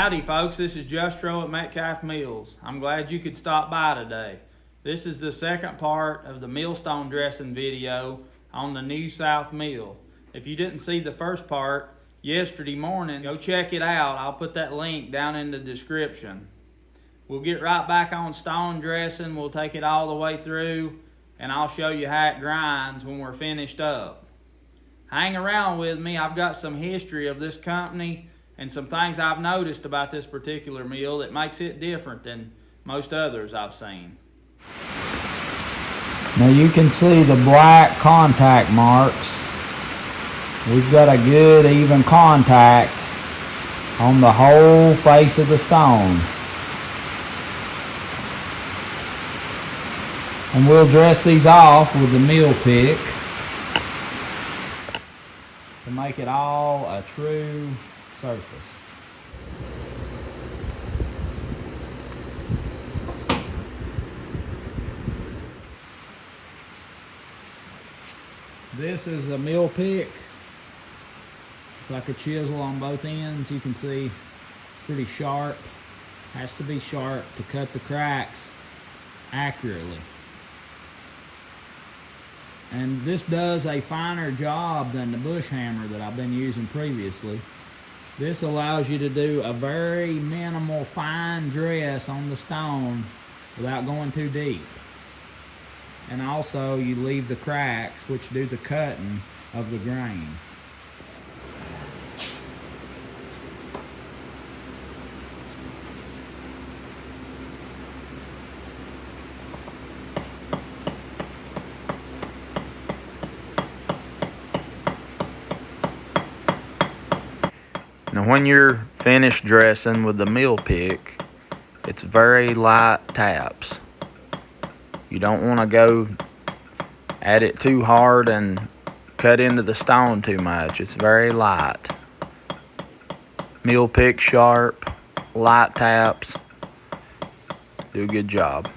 Howdy folks, this is Justro at Metcalf Mills. I'm glad you could stop by today. This is the second part of the millstone dressing video on the New South Mill. If you didn't see the first part yesterday morning, go check it out. I'll put that link down in the description. We'll get right back on stone dressing. We'll take it all the way through and I'll show you how it grinds when we're finished up. Hang around with me. I've got some history of this company and some things I've noticed about this particular mill that makes it different than most others I've seen. Now you can see the black contact marks. We've got a good even contact on the whole face of the stone. And we'll dress these off with the mill pick to make it all a true surface. This is a mill pick. It's like a chisel on both ends. You can see pretty sharp. Has to be sharp to cut the cracks accurately. And this does a finer job than the bush hammer that I've been using previously. This allows you to do a very minimal fine dress on the stone without going too deep. And also you leave the cracks, which do the cutting of the grain. Now when you're finished dressing with the mill pick, it's very light taps. You don't want to go at it too hard and cut into the stone too much. It's very light. Mill pick sharp, light taps. Do a good job.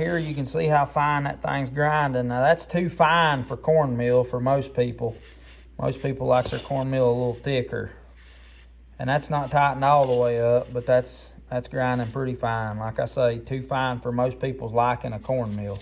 here you can see how fine that thing's grinding. Now that's too fine for cornmeal for most people. Most people like their cornmeal a little thicker. And that's not tightened all the way up, but that's grinding pretty fine. Like I say, too fine for most people's liking a cornmeal.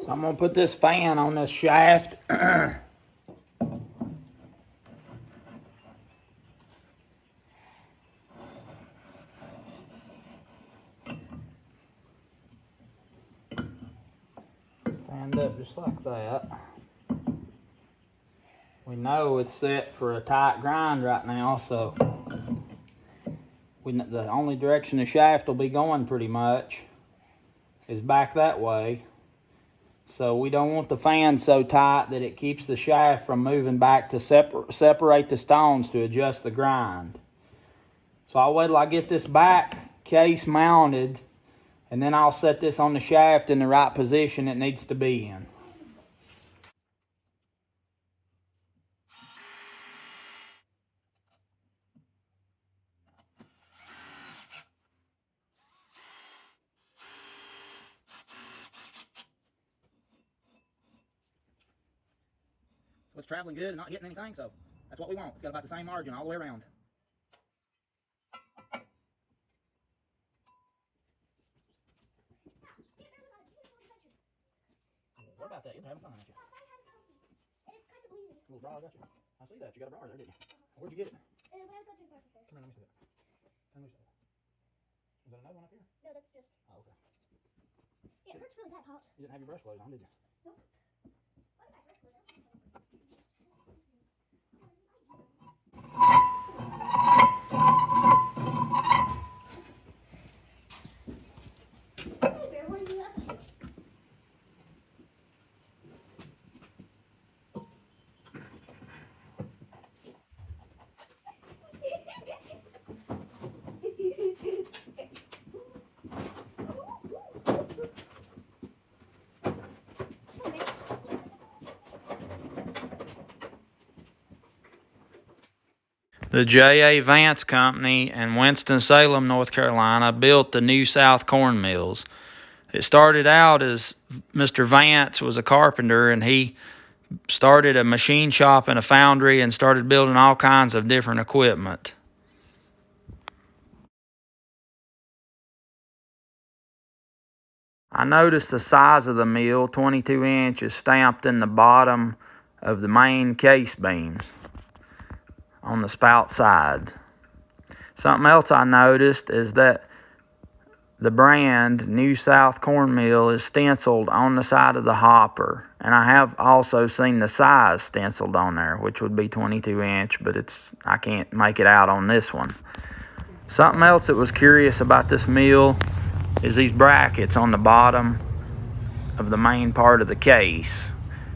So I'm gonna put this fan on this shaft. Stand up just like that. We know it's set for a tight grind right now, so the only direction the shaft will be going pretty much is back that way. So we don't want the fan so tight that it keeps the shaft from moving back to separate the stones to adjust the grind. So I'll wait till I get this back case mounted, and then I'll set this on the shaft in the right position it needs to be in. So it's traveling good and not hitting anything, so that's what we want. It's got about the same margin all the way around. What about that? You're having fun, aren't you? It's kind of bleeding. A little bra, I got you. I see that. You got a bra there, didn't you? Where'd you get it? When I was watching Breakfast Bears. Come here, let me see that. Let me see that. Is that another one up here? No, that's just. Oh, okay. Yeah, it hurts really bad, Pops. You didn't have your brush clothes on, did you? Nope. Why did my brush go down? Hey, Bear, what are you up to? The J.A. Vance Company in Winston-Salem, North Carolina, built the New South corn mills. It started out as Mr. Vance was a carpenter, and he started a machine shop and a foundry and started building all kinds of different equipment. I noticed the size of the mill, 22 inches, stamped in the bottom of the main case beam on the spout side. Something else I noticed is that the brand New South Corn Mill is stenciled on the side of the hopper. And I have also seen the size stenciled on there, which would be 22 inch, but I can't make it out on this one. Something else that was curious about this mill is these brackets on the bottom of the main part of the case.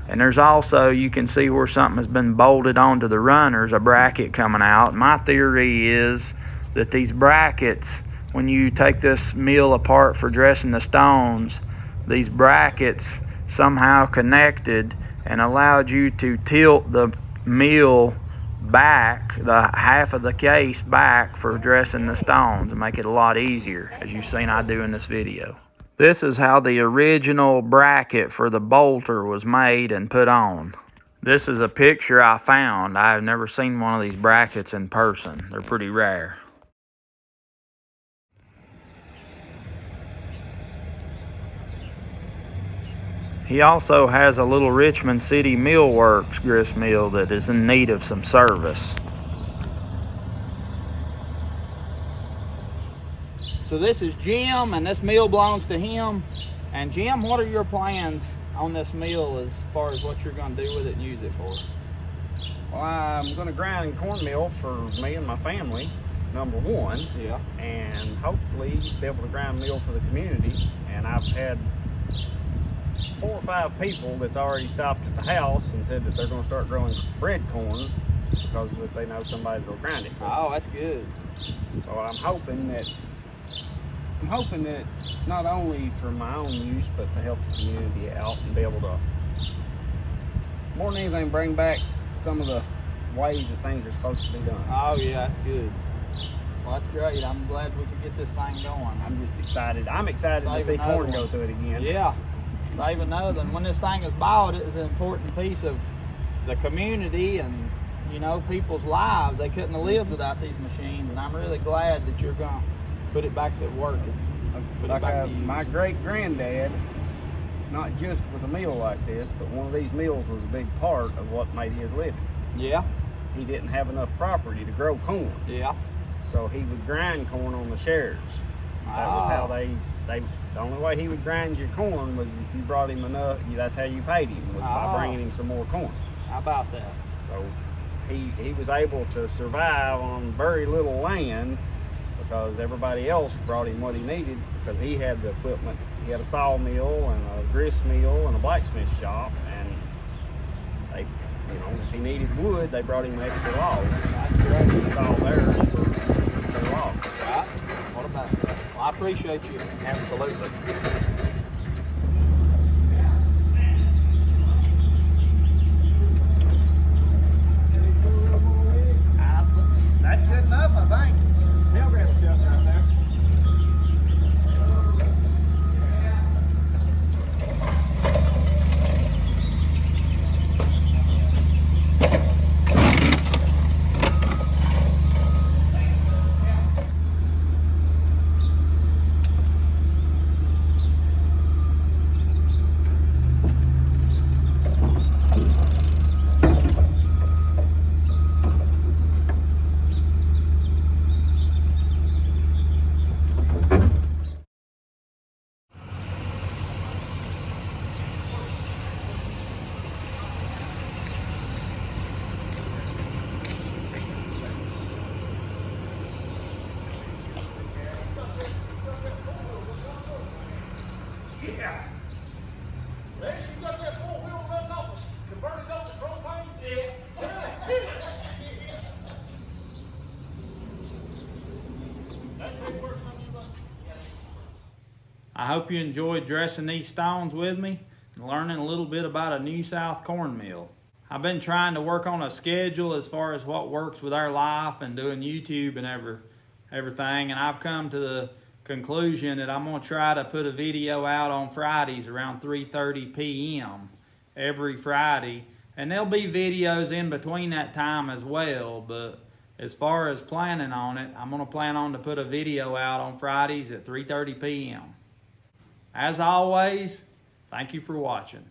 And there's also, you can see where something has been bolted onto the runners, a bracket coming out. My theory is that these brackets, when you take this mill apart for dressing the stones, these brackets somehow connected and allowed you to tilt the mill back, the half of the case back for dressing the stones and make it a lot easier, as you've seen I do in this video. This is how the original bracket for the bolter was made and put on. This is a picture I found. I've never seen one of these brackets in person. They're pretty rare. He also has a little Richmond City Millworks grist mill that is in need of some service. So this is Jim, and this mill belongs to him. And Jim, what are your plans on this mill as far as what you're going to do with it and use it for? Well, I'm going to grind cornmeal for me and my family, number one. Yeah. And hopefully be able to grind meal for the community. And I've had 4 or 5 people that's already stopped at the house and said that they're going to start growing bread corn because they know somebody will grind it for them. Oh, that's good. So I'm hoping that not only for my own use, but to help the community out and be able to, more than anything, bring back some of the ways that things are supposed to be done. Oh yeah, that's good. Well, that's great. I'm glad we could get this thing going. I'm just excited. I'm excited to see corn go through it again. Yeah. Save another. And when this thing was bought, it was an important piece of the community and, you know, people's lives. They couldn't have lived without these machines, and I'm really glad that you're going to put it back to working. Like my great-granddad, not just with a mill like this, but one of these mills was a big part of what made his living. Yeah. He didn't have enough property to grow corn. Yeah. So he would grind corn on the shares. That was how the only way he would grind your corn was if you brought him enough, that's how you paid him, was by bringing him some more corn. How about that? So he was able to survive on very little land because everybody else brought him what he needed because he had the equipment. He had a sawmill and a grist mill and a blacksmith shop, and they, you know, if he needed wood, they brought him extra logs. That's great. It's all theirs for logs. Right. What about that? Well, I appreciate you. Absolutely. That's good enough, I think. They'll grab a shelf right there. Yeah. Rex, you got that 4-wheel running off converted over to propane? Yeah. I hope you enjoyed dressing these stones with me and learning a little bit about a New South corn mill. I've been trying to work on a schedule as far as what works with our life and doing YouTube and everything, and I've come to the conclusion that I'm going to try to put a video out on Fridays around 3:30 p.m. every Friday, and there'll be videos in between that time as well, but as far as planning on it, I'm going to plan on to put a video out on Fridays at 3:30 p.m. As always, thank you for watching.